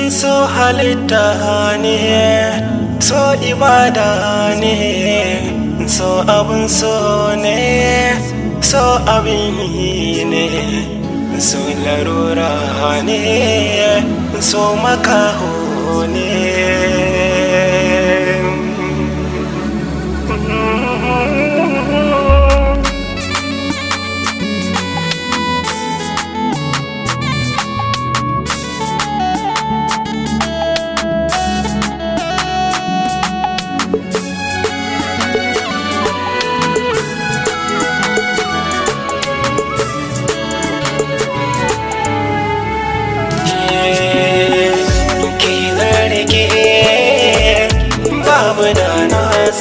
so halitta ne, so ibada ne, so abun so ne, so abin yi ne, so larura ne, so makaho ne.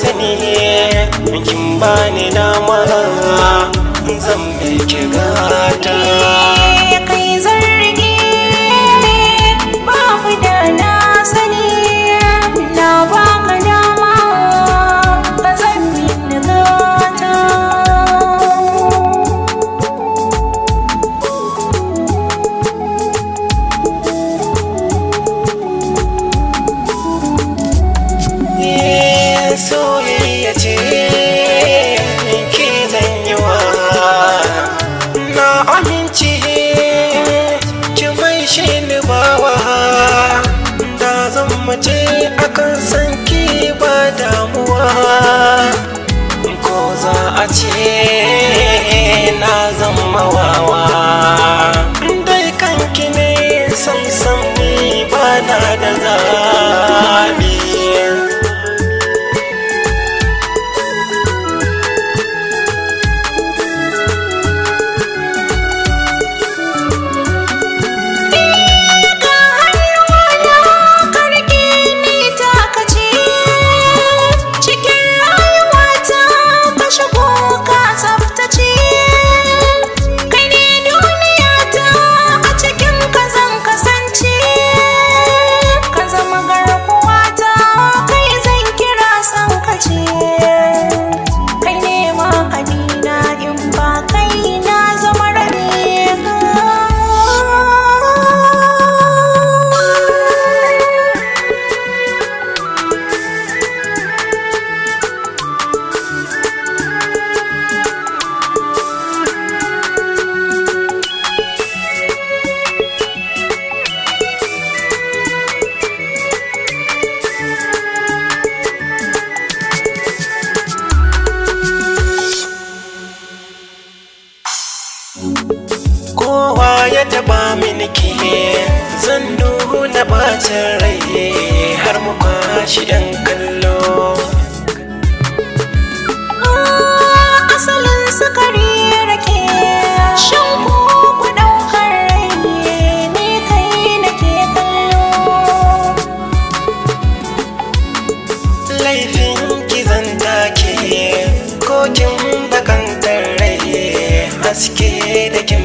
Sani kin bani dama zan miki gata. Kai zargi babu da na sani, na baka dama ka zan miki gata. Soyayya ce ke zanyewa, na amince ki mai shi ni bawa, da zan mace akan san ki ba damuwa, ko za a ce na zama wawa, dai kanki ne sam ni ba na da zaɓi. Kowa ya taba mini ke zan nuna bacin rai har mu kwashi yan kallo. Asalin sukari rake shan koko daukar rai ne kai nake kallo. Laifin kizan take ko kin bakantar rai haske da kin